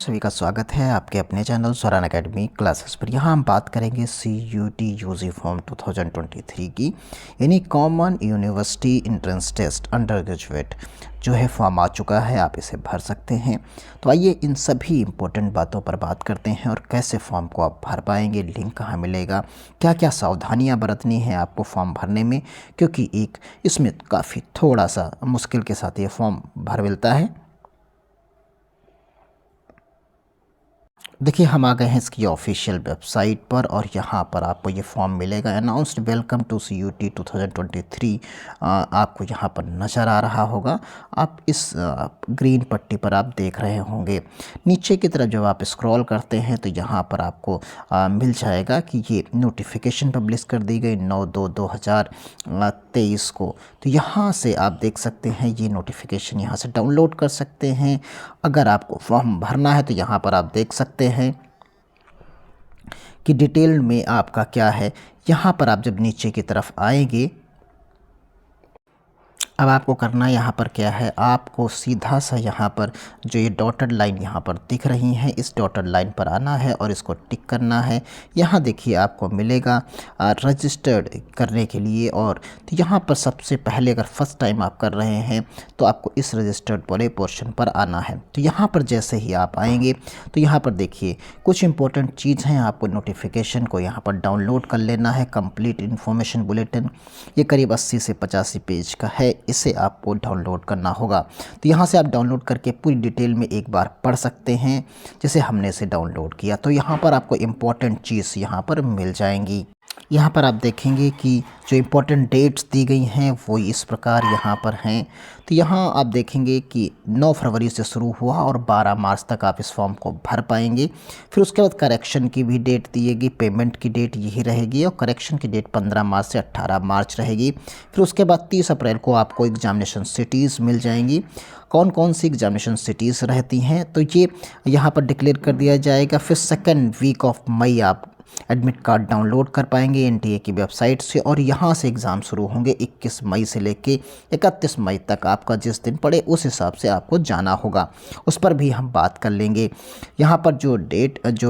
सभी का स्वागत है आपके अपने चैनल स्वरान एकेडमी क्लासेस पर। यहाँ हम बात करेंगे CUT यूजी फॉर्म 2023 की, यानी common university entrance test undergraduate जो है फॉर्म आ चुका है, आप इसे भर सकते हैं। तो आइए इन सभी इम्पोर्टेंट बातों पर बात करते हैं और कैसे फॉर्म को आप भर पाएंगे, लिंक कहाँ मिलेगा, क्या क्या सावधानियाँ बरतनी है आपको फॉर्म भरने में, क्योंकि इसमें काफ़ी थोड़ा सा मुश्किल के साथ ये फॉर्म भर मिलता है। देखिए, हम आ गए हैं इसकी ऑफिशियल वेबसाइट पर और यहाँ पर आपको ये फॉर्म मिलेगा। अनाउंस्ड वेलकम टू CUT 2023 आपको यहाँ पर नज़र आ रहा होगा। आप इस ग्रीन पट्टी पर आप देख रहे होंगे। नीचे की तरफ जब आप स्क्रॉल करते हैं तो यहाँ पर आपको मिल जाएगा कि ये नोटिफिकेशन पब्लिश कर दी गई 9/2/2023 को। तो यहाँ से आप देख सकते हैं ये नोटिफिकेशन यहाँ से डाउनलोड कर सकते हैं। अगर आपको फॉर्म भरना है तो यहाँ पर आप देख सकते हैं कि डिटेल में आपका क्या है। यहाँ पर आप जब नीचे की तरफ आएंगे, अब आपको करना यहाँ पर क्या है, आपको सीधा सा यहाँ पर जो ये डॉटेड लाइन यहाँ पर दिख रही हैं, इस डॉटेड लाइन पर आना है और इसको टिक करना है। यहाँ देखिए आपको मिलेगा रजिस्टर्ड करने के लिए, और तो यहाँ पर सबसे पहले अगर फर्स्ट टाइम आप कर रहे हैं तो आपको इस रजिस्टर्ड वाले पोर्शन पर आना है। तो यहाँ पर जैसे ही आप आएंगे तो यहाँ पर देखिए कुछ इंपॉर्टेंट चीज़ हैं, आपको नोटिफिकेशन को यहाँ पर डाउनलोड कर लेना है। कंप्लीट इन्फॉर्मेशन बुलेटिन, ये करीब 80 से 85 पेज का है, इसे आपको डाउनलोड करना होगा। तो यहाँ से आप डाउनलोड करके पूरी डिटेल में एक बार पढ़ सकते हैं, जैसे हमने इसे डाउनलोड किया। तो यहाँ पर आपको इम्पॉर्टेंट चीज़ यहाँ पर मिल जाएंगी। यहाँ पर आप देखेंगे कि जो इम्पोर्टेंट डेट्स दी गई हैं वो इस प्रकार यहाँ पर हैं। तो यहाँ आप देखेंगे कि 9 फरवरी से शुरू हुआ और 12 मार्च तक आप इस फॉर्म को भर पाएंगे। फिर उसके बाद करेक्शन की भी डेट दिएगी, पेमेंट की डेट यही रहेगी और करेक्शन की डेट 15 मार्च से 18 मार्च रहेगी। फिर उसके बाद 30 अप्रैल को आपको एग्जामिनेशन सिटीज़ मिल जाएंगी। कौन कौन सी एग्जामिनेशन सिटीज़ रहती हैं तो ये यहाँ पर डिक्लेयर कर दिया जाएगा। फिर सेकेंड वीक ऑफ मई आप एडमिट कार्ड डाउनलोड कर पाएंगे NTA की वेबसाइट से, और यहाँ से एग्ज़ाम शुरू होंगे 21 मई से लेके 31 मई तक। आपका जिस दिन पड़े उस हिसाब से आपको जाना होगा, उस पर भी हम बात कर लेंगे। यहाँ पर जो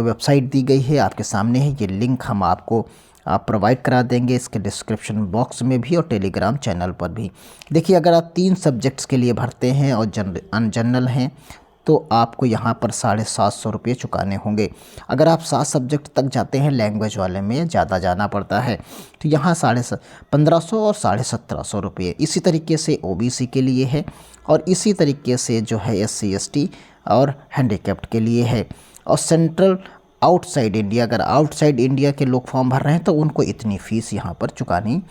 वेबसाइट दी गई है आपके सामने है, ये लिंक हम आपको आप प्रोवाइड करा देंगे इसके डिस्क्रिप्शन बॉक्स में भी और टेलीग्राम चैनल पर भी। देखिए, अगर आप 3 सब्जेक्ट्स के लिए भरते हैं और जनरल हैं तो आपको यहाँ पर 750 रुपये चुकाने होंगे। अगर आप 7 सब्जेक्ट तक जाते हैं, लैंग्वेज वाले में ज़्यादा जाना पड़ता है, तो यहाँ 1500 और 1750 रुपये। इसी तरीके से OBC के लिए है और इसी तरीके से जो है SC ST और हैंडीकैप्ड के लिए है। और सेंट्रल आउटसाइड इंडिया, अगर आउटसाइड इंडिया के लोग फॉर्म भर रहे हैं तो उनको इतनी फ़ीस यहाँ पर चुकानी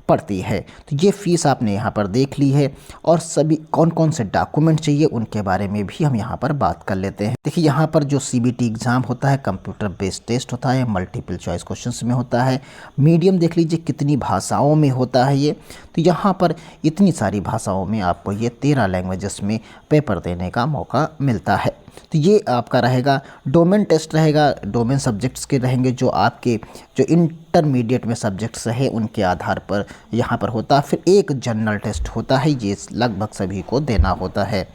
पड़ती है। तो ये फ़ीस आपने यहाँ पर देख ली है, और सभी कौन कौन से डॉक्यूमेंट चाहिए उनके बारे में भी हम यहाँ पर बात कर लेते हैं। देखिए, यहाँ पर जो CBT एग्ज़ाम होता है, कंप्यूटर बेस्ड टेस्ट होता है, मल्टीपल चॉइस क्वेश्चंस में होता है। मीडियम देख लीजिए कितनी भाषाओं में होता है ये, तो यहाँ पर इतनी सारी भाषाओं में आपको ये 13 लैंग्वेजेस में पेपर देने का मौका मिलता है। तो ये आपका रहेगा। डोमेन टेस्ट रहेगा, डोमेन सब्जेक्ट्स के रहेंगे जो आपके जो इंटरमीडिएट में सब्जेक्ट्स है उनके आधार पर यहाँ पर होता है। फिर एक जनरल टेस्ट होता है, ये लगभग सभी को देना होता है।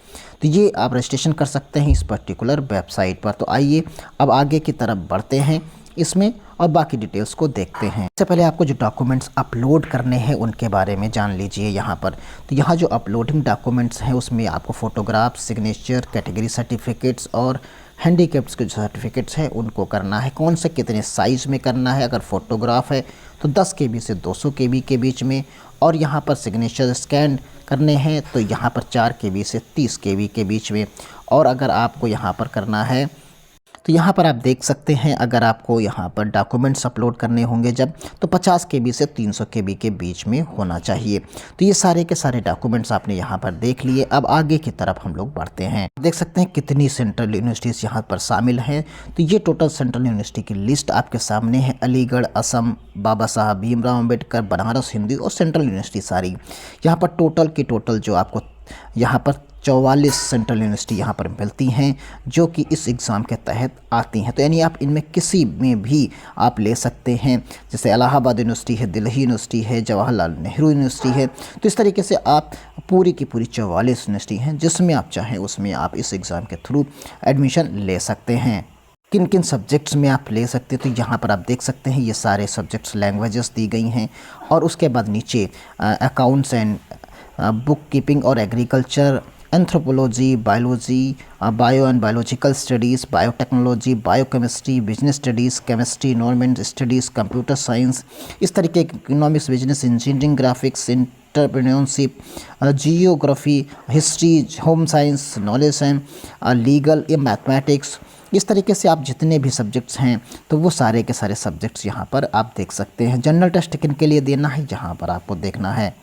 तो ये आप रजिस्ट्रेशन कर सकते हैं इस पर्टिकुलर वेबसाइट पर। तो आइए अब आगे की तरफ बढ़ते हैं इसमें और बाकी डिटेल्स को देखते हैं। इससे पहले आपको जो डॉक्यूमेंट्स अपलोड करने हैं उनके बारे में जान लीजिए यहाँ पर। तो यहाँ जो अपलोडिंग डॉक्यूमेंट्स हैं उसमें आपको फ़ोटोग्राफ, सिग्नेचर, कैटेगरी सर्टिफिकेट्स और हैंडीकैप्स के जो सर्टिफिकेट्स हैं उनको करना है। कौन से कितने साइज़ में करना है, अगर फ़ोटोग्राफ है तो 10 KB से 200 KB के बीच में, और यहाँ पर सिग्नेचर स्कैन करने हैं तो यहाँ पर 4 KB से 30 KB के बीच में। और अगर आपको यहाँ पर करना है तो यहाँ पर आप देख सकते हैं, अगर आपको यहाँ पर डॉक्यूमेंट्स अपलोड करने होंगे जब, तो 50 KB से 300 KB के बीच में होना चाहिए। तो ये सारे के सारे डॉक्यूमेंट्स आपने यहाँ पर देख लिए। अब आगे की तरफ हम लोग बढ़ते हैं। देख सकते हैं कितनी सेंट्रल यूनिवर्सिटीज़ यहाँ पर शामिल हैं। तो ये टोटल सेंट्रल यूनिवर्सिटी की लिस्ट आपके सामने है। अलीगढ़, असम, बाबा साहब भीमराव अम्बेडकर, बनारस हिंदू और सेंट्रल यूनिवर्सिटी सारी। यहाँ पर टोटल की टोटल जो आपको यहाँ पर 44 सेंट्रल यूनिवर्सिटी यहाँ पर मिलती हैं जो कि इस एग्ज़ाम के तहत आती हैं। तो यानी आप इनमें किसी में भी आप ले सकते हैं, जैसे इलाहाबाद यूनिवर्सिटी है, दिल्ली यूनिवर्सिटी है, जवाहरलाल नेहरू यूनिवर्सिटी है। तो इस तरीके से आप पूरी की पूरी 44 यूनिवर्सिटी हैं, जिसमें आप चाहें उसमें आप इस एग्ज़ाम के थ्रू एडमिशन ले सकते हैं। किन किन सब्जेक्ट्स में आप ले सकते हैं, तो यहाँ पर आप देख सकते हैं ये सारे सब्जेक्ट्स लैंग्वेजेस दी गई हैं। और उसके बाद नीचे अकाउंट्स एंड बुक कीपिंग और agriculture, anthropology, biology, bio and biological studies, biotechnology, biochemistry, business studies, chemistry, environment studies, computer science, इस तरीके के economics, business, engineering, graphics, entrepreneurship, geography, history, home science, knowledge and legal या mathematics. इस तरीके से आप जितने भी सब्जेक्ट्स हैं तो वो सारे के सारे सब्जेक्ट्स यहाँ पर आप देख सकते हैं। जनरल टेस्ट किन के लिए देना है, यहाँ पर आपको देखना है।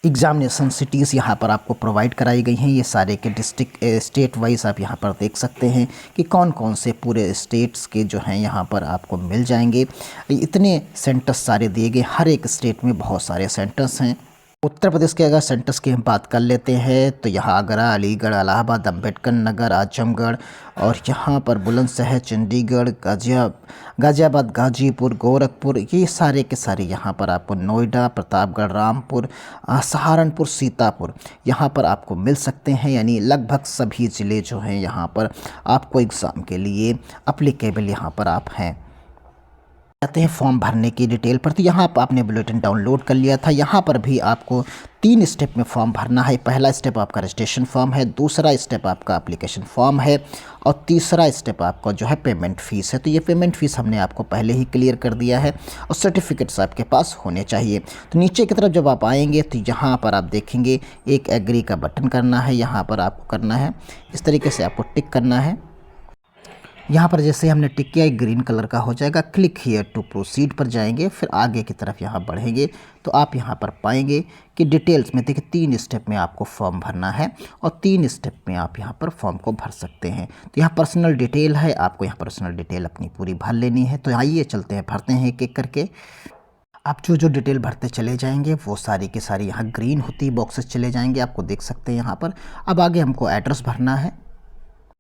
एग्जामिनेशन सिटीज़ यहाँ पर आपको प्रोवाइड कराई गई हैं, ये सारे के डिस्ट्रिक्ट स्टेट वाइज आप यहाँ पर देख सकते हैं कि कौन कौन से पूरे स्टेट्स के जो हैं यहाँ पर आपको मिल जाएंगे। इतने सेंटर्स सारे दिए गए, हर एक स्टेट में बहुत सारे सेंटर्स हैं। उत्तर प्रदेश के अगर सेंटर्स की हम बात कर लेते हैं तो यहाँ आगरा, अलीगढ़, इलाहाबाद, अम्बेडकर नगर, आजमगढ़, और यहाँ पर बुलंदशहर, चंडीगढ़, गाज़ियाबाद, गाजीपुर, गोरखपुर, ये सारे के सारे यहाँ पर आपको नोएडा, प्रतापगढ़, रामपुर, सहारनपुर, सीतापुर यहाँ पर आपको मिल सकते हैं। यानी लगभग सभी ज़िले जो हैं यहाँ पर आपको एग्ज़ाम के लिए अप्लीकेबल यहाँ पर आप हैं। आते हैं फॉर्म भरने की डिटेल पर। तो यहाँ पर आपने बुलेटिन डाउनलोड कर लिया था। यहाँ पर भी आपको 3 स्टेप में फॉर्म भरना है। पहला स्टेप आपका रजिस्ट्रेशन फॉर्म है, दूसरा स्टेप आपका एप्लीकेशन फॉर्म है, और तीसरा स्टेप आपका जो है पेमेंट फ़ीस है। तो ये पेमेंट फ़ीस हमने आपको पहले ही क्लियर कर दिया है, और सर्टिफिकेट्स आपके पास होने चाहिए। तो नीचे की तरफ जब आप आएंगे तो यहाँ पर आप देखेंगे एक एग्री का बटन करना है, यहाँ पर आपको करना है, इस तरीके से आपको टिक करना है। यहाँ पर जैसे हमने टिक किया, एक ग्रीन कलर का हो जाएगा, क्लिक हियर टू प्रोसीड पर जाएंगे, फिर आगे की तरफ यहाँ बढ़ेंगे तो आप यहाँ पर पाएंगे कि डिटेल्स में देखिए 3 स्टेप में आपको फॉर्म भरना है, और 3 स्टेप में आप यहाँ पर फॉर्म को भर सकते हैं। तो यहाँ पर्सनल डिटेल है, आपको यहाँ पर्सनल डिटेल अपनी पूरी भर लेनी है। तो आइए चलते हैं, भरते हैं एक एक करके। आप जो जो डिटेल भरते चले जाएंगे वो सारी की सारी यहाँ ग्रीन होती बॉक्सेस चले जाएंगे, आपको देख सकते हैं यहाँ पर। अब आगे हमको एड्रेस भरना है।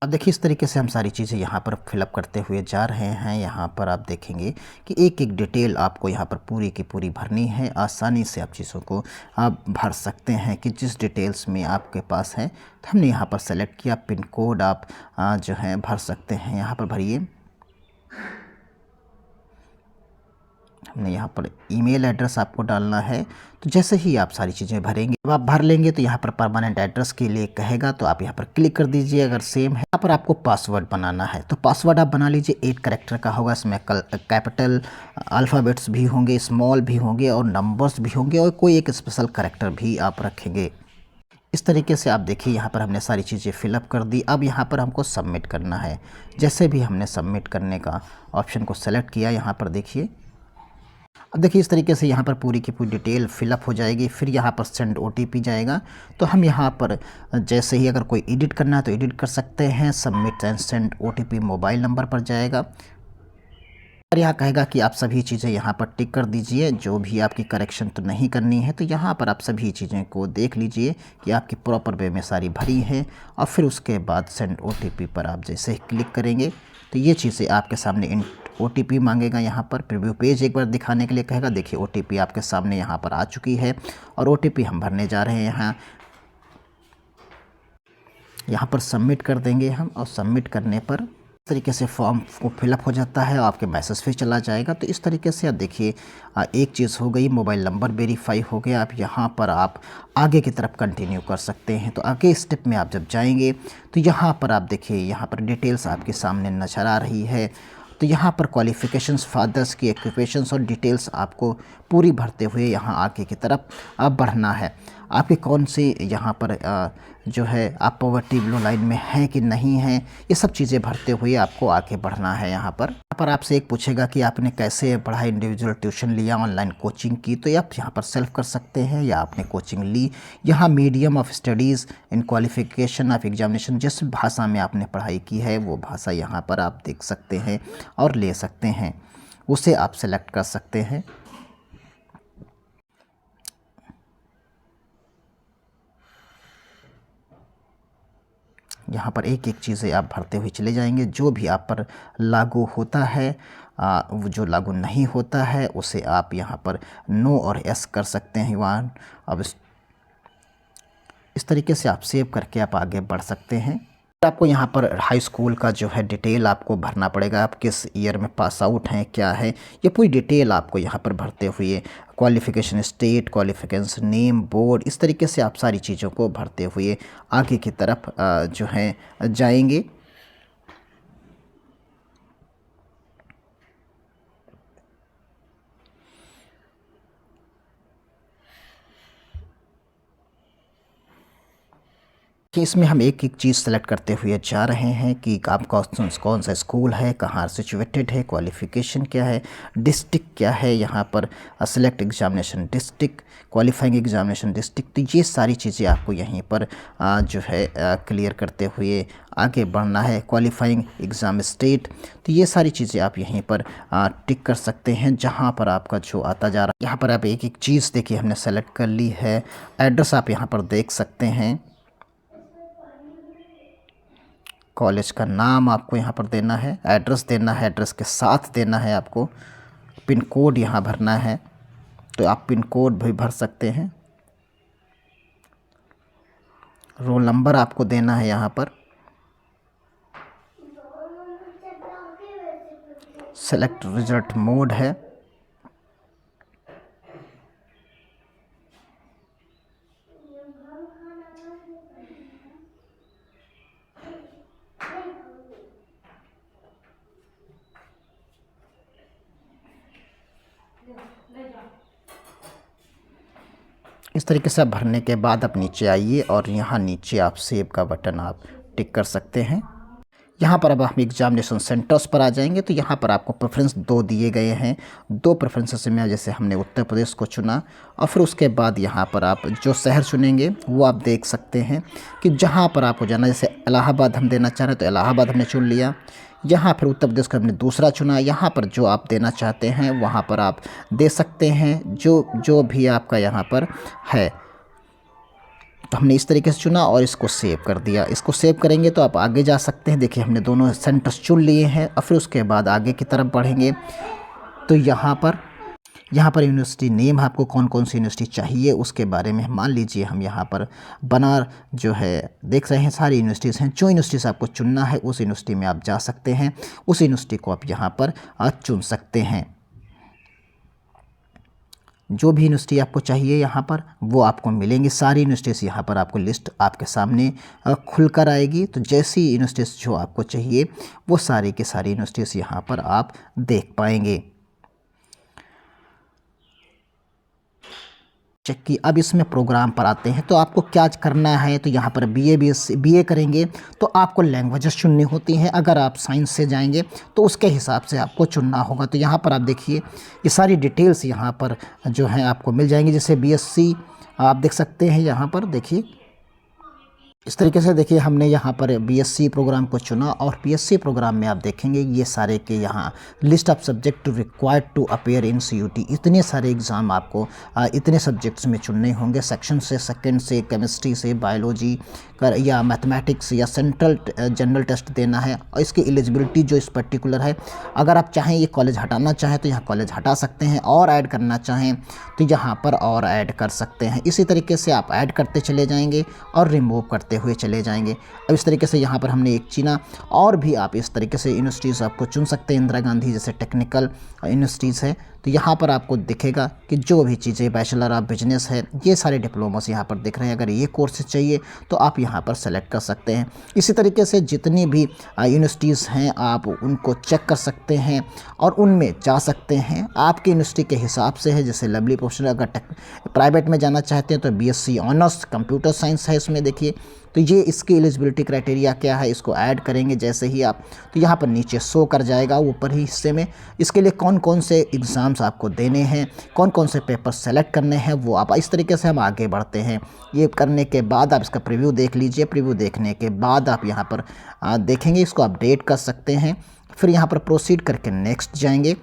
अब देखिए इस तरीके से हम सारी चीज़ें यहाँ पर फिलअप करते हुए जा रहे हैं। यहाँ पर आप देखेंगे कि एक एक डिटेल आपको यहाँ पर पूरी की पूरी भरनी है। आसानी से आप चीज़ों को आप भर सकते हैं कि जिस डिटेल्स में आपके पास है। तो हमने यहाँ पर सेलेक्ट किया, पिन कोड आप जो है भर सकते हैं, यहाँ पर भरिए। हमने यहाँ पर ईमेल एड्रेस आपको डालना है। तो जैसे ही आप सारी चीज़ें भरेंगे, जब आप भर लेंगे तो यहाँ पर परमानेंट एड्रेस के लिए कहेगा, तो आप यहाँ पर क्लिक कर दीजिए अगर सेम है। यहाँ पर आपको पासवर्ड बनाना है, तो पासवर्ड आप बना लीजिए। 8 कैरेक्टर का होगा, इसमें कैपिटल अल्फ़ाबेट्स भी होंगे, स्मॉल भी होंगे, और नंबर्स भी होंगे, और कोई एक स्पेशल कैरेक्टर भी आप रखेंगे। इस तरीके से आप देखिए यहाँ पर हमने सारी चीज़ें फिलअप कर दी। अब यहाँ पर हमको सबमिट करना है। जैसे भी हमने सबमिट करने का ऑप्शन को सेलेक्ट किया, यहाँ पर देखिए, अब देखिए इस तरीके से यहाँ पर पूरी की पूरी डिटेल फिलअप हो जाएगी। फिर यहाँ पर सेंड OTP जाएगा, तो हम यहाँ पर जैसे ही अगर कोई एडिट करना है तो एडिट कर सकते हैं। Submit and send OTP mobile number पर जाएगा, और यहाँ कहेगा कि आप सभी चीज़ें यहाँ पर टिक कर दीजिए। जो भी आपकी करेक्शन तो नहीं करनी है, तो यहाँ पर आप सभी चीज़ें को देख लीजिए कि आपकी प्रॉपर वे में सारी भरी हैं। और फिर उसके बाद सेंड OTP पर आप जैसे ही क्लिक करेंगे तो ये चीज़ें आपके सामने OTP मांगेगा। यहाँ पर प्रीव्यू पेज एक बार दिखाने के लिए कहेगा। देखिए OTP आपके सामने यहाँ पर आ चुकी है, और OTP हम भरने जा रहे हैं। यहाँ पर सबमिट कर देंगे हम, और सबमिट करने पर इस तरीके से फॉर्म को फिलअप हो जाता है, और आपके मैसेज पे चला जाएगा। तो इस तरीके से आप देखिए एक चीज़ हो गई, मोबाइल नंबर वेरीफाई हो गया। अब यहाँ पर आप आगे की तरफ कंटिन्यू कर सकते हैं। तो आगे स्टेप में आप जब जाएंगे तो यहाँ पर आप देखिए, यहाँ पर डिटेल्स आपके सामने नज़र आ रही है। तो यहाँ पर क्वालिफ़िकेशंस, फादर्स की एक्यूपेशंस और डिटेल्स आपको पूरी भरते हुए यहाँ आगे की तरफ अब बढ़ना है। आपके कौन से यहाँ पर जो है आप पॉवर्टी बिलो लाइन में हैं कि नहीं हैं, ये सब चीज़ें भरते हुए आपको आगे बढ़ना है। यहाँ पर आपसे एक पूछेगा कि आपने कैसे पढ़ा, इंडिविजुअल ट्यूशन लिया, ऑनलाइन कोचिंग की, तो आप यहाँ पर सेल्फ कर सकते हैं या आपने कोचिंग ली। यहाँ medium of studies in qualification of examination, जिस भाषा में आपने पढ़ाई की है वो भाषा यहाँ पर आप देख सकते हैं और ले सकते हैं, उसे आप सेलेक्ट कर सकते हैं। यहाँ पर एक एक चीज़ें आप भरते हुए चले जाएंगे। जो भी आप पर लागू होता है, वो जो लागू नहीं होता है उसे आप यहाँ पर नो और यस कर सकते हैं वन। अब इस तरीके से आप सेव करके आप आगे बढ़ सकते हैं। आपको यहाँ पर हाई स्कूल का जो है डिटेल आपको भरना पड़ेगा, आप किस ईयर में पास आउट हैं, क्या है, ये पूरी डिटेल आपको यहाँ पर भरते हुए, qualification state, qualification name, board, इस तरीके से आप सारी चीज़ों को भरते हुए आगे की तरफ जो है जाएंगे। कि इसमें हम एक एक चीज़ सेलेक्ट करते हुए जा रहे हैं कि आपका कौन सा स्कूल है, कहाँ सिचुएटेड है, क्वालिफ़िकेशन क्या है, डिस्ट्रिक्ट क्या है, यहाँ पर select examination district, qualifying examination district. तो ये सारी चीज़ें आपको यहीं पर जो है क्लियर करते हुए आगे बढ़ना है। क्वालिफाइंग एग्ज़ाम स्टेट, तो ये सारी चीज़ें आप यहीं पर टिक कर सकते हैं जहाँ पर आपका जो आता जा रहा है। यहाँ पर आप एक एक चीज़ देखिए हमने सेलेक्ट कर ली है। एड्रेस आप यहाँ पर देख सकते हैं, कॉलेज का नाम आपको यहाँ पर देना है, एड्रेस देना है, एड्रेस के साथ देना है आपको, पिन कोड यहाँ भरना है, तो आप पिन कोड भी भर सकते हैं। रोल नंबर आपको देना है यहाँ पर। सेलेक्ट रिजल्ट मोड है, इस तरीके से आप भरने के बाद आप नीचे आइए और यहाँ नीचे आप सेव का बटन आप टिक कर सकते हैं। यहाँ पर अब हम एग्जामिनेशन सेंटर्स पर आ जाएंगे। तो यहाँ पर आपको प्रेफरेंस 2 दिए गए हैं। 2 प्रेफरेंसेस में जैसे हमने उत्तर प्रदेश को चुना और फिर उसके बाद यहाँ पर आप जो शहर चुनेंगे वो आप देख सकते हैं कि जहाँ पर आपको जाना, जैसे इलाहाबाद हम देना चाह रहे हैं तो इलाहाबाद हमने चुन लिया। यहाँ फिर उत्तर प्रदेश का हमने दूसरा चुना। यहाँ पर जो आप देना चाहते हैं वहाँ पर आप दे सकते हैं जो भी आपका यहाँ पर है। तो हमने इस तरीके से चुना और इसको सेव कर दिया। इसको सेव करेंगे तो आप आगे जा सकते हैं। देखिए हमने दोनों सेंटर्स चुन लिए हैं और फिर उसके बाद आगे की तरफ बढ़ेंगे। तो यहाँ पर यूनिवर्सिटी नेम आपको कौन कौन सी यूनिवर्सिटी चाहिए उसके बारे में मान लीजिए हम यहाँ पर बना जो है देख रहे हैं सारी यूनिवर्सिटीज़ हैं। जो यूनिवर्सिटी से आपको चुनना है उस यूनिवर्सिटी में आप जा सकते हैं, उस यूनिवर्सिटी को आप यहाँ पर चुन सकते हैं। जो भी यूनिवर्सिटी आपको चाहिए यहाँ पर वो आपको मिलेंगी। सारी यूनिवर्सिटीज़ यहाँ पर आपको लिस्ट आपके सामने खुलकर आएगी। तो जैसी यूनिवर्सिटीज़ जो आपको चाहिए वो सारी की सारी यूनिवर्सिटीज़ यहाँ पर आप देख पाएंगे। चेक की। अब इसमें प्रोग्राम पर आते हैं तो आपको क्या करना है। तो यहाँ पर बीए करेंगे तो आपको लैंग्वेजेस चुननी होती हैं। अगर आप साइंस से जाएंगे तो उसके हिसाब से आपको चुनना होगा। तो यहाँ पर आप देखिए ये सारी डिटेल्स यहाँ पर जो है आपको मिल जाएंगी। जैसे बीएससी आप देख सकते हैं यहाँ पर देखिए इस तरीके से। देखिए हमने यहाँ पर बीएससी प्रोग्राम को चुना और बीएससी प्रोग्राम में आप देखेंगे ये सारे के यहाँ list of subject required to appear in CUET. इतने सारे एग्ज़ाम आपको इतने सब्जेक्ट्स में चुनने होंगे। सेक्शन से, सेकंड से, केमिस्ट्री से, बायोलॉजी या मैथमेटिक्स या सेंट्रल जनरल टेस्ट देना है। और इसकी एलिजिबिलिटी जो इस पर्टिकुलर है, अगर आप चाहें ये कॉलेज हटाना चाहें तो यहाँ कॉलेज हटा सकते हैं, और ऐड करना चाहें तो यहाँ पर और ऐड कर सकते हैं। इसी तरीके से आप ऐड करते चले जाएंगे और रिमूव करते हुए चले जाएंगे। अब इस तरीके से यहाँ पर हमने एक चुना और भी आप इस तरीके से यूनिवर्सिटीज़ आपको चुन सकते हैं। इंदिरा गांधी जैसे टेक्निकल यूनिवर्सिटीज़ है तो यहाँ पर आपको दिखेगा कि जो भी चीज़ें बैचलर ऑफ बिजनेस है ये सारे डिप्लोमास यहाँ पर दिख रहे हैं। अगर ये कोर्स चाहिए तो आप यहाँ पर सेलेक्ट कर सकते हैं। इसी तरीके से जितनी भी यूनिवर्सिटीज़ हैं आप उनको चेक कर सकते हैं और उनमें जा सकते हैं। आपकी यूनिवर्सिटी के हिसाब से है। जैसे लवली प्रोफेशनल अगर प्राइवेट में जाना चाहते हैं तो बीएससी ऑनर्स कंप्यूटर साइंस है इसमें। देखिए तो ये इसकी एलिजिबिलिटी क्राइटेरिया क्या है, इसको ऐड करेंगे जैसे ही आप तो यहाँ पर नीचे शो कर जाएगा ऊपर ही हिस्से में। इसके लिए कौन कौन से एग्ज़ाम्स आपको देने हैं, कौन कौन से पेपर सेलेक्ट करने हैं वो आप इस तरीके से हम आगे बढ़ते हैं। ये करने के बाद आप इसका प्रीव्यू देख लीजिए। प्रीव्यू देखने के बाद आप यहाँ पर देखेंगे, इसको अपडेट कर सकते हैं। फिर यहाँ पर प्रोसीड करके नेक्स्ट जाएंगे।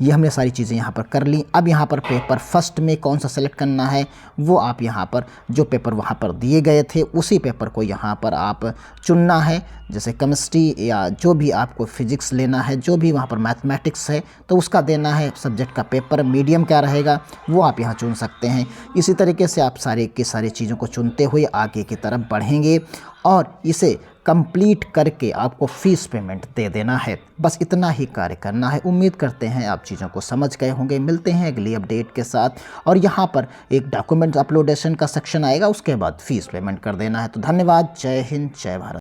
ये हमने सारी चीज़ें यहाँ पर कर ली। अब यहाँ पर पेपर फर्स्ट में कौन सा सेलेक्ट करना है, वो आप यहाँ पर जो पेपर वहाँ पर दिए गए थे उसी पेपर को यहाँ पर आप चुनना है। जैसे केमिस्ट्री या जो भी आपको फिजिक्स लेना है, जो भी वहाँ पर मैथमेटिक्स है तो उसका देना है। सब्जेक्ट का पेपर मीडियम क्या रहेगा वो आप यहाँ चुन सकते हैं। इसी तरीके से आप सारी की सारी चीज़ों को चुनते हुए आगे की तरफ बढ़ेंगे और इसे कंप्लीट करके आपको फ़ीस पेमेंट दे देना है। बस इतना ही कार्य करना है। उम्मीद करते हैं आप चीज़ों को समझ गए होंगे। मिलते हैं अगली अपडेट के साथ। और यहाँ पर एक डॉक्यूमेंट अपलोडेशन का सेक्शन आएगा, उसके बाद फ़ीस पेमेंट कर देना है। तो धन्यवाद। जय हिंद, जय भारत।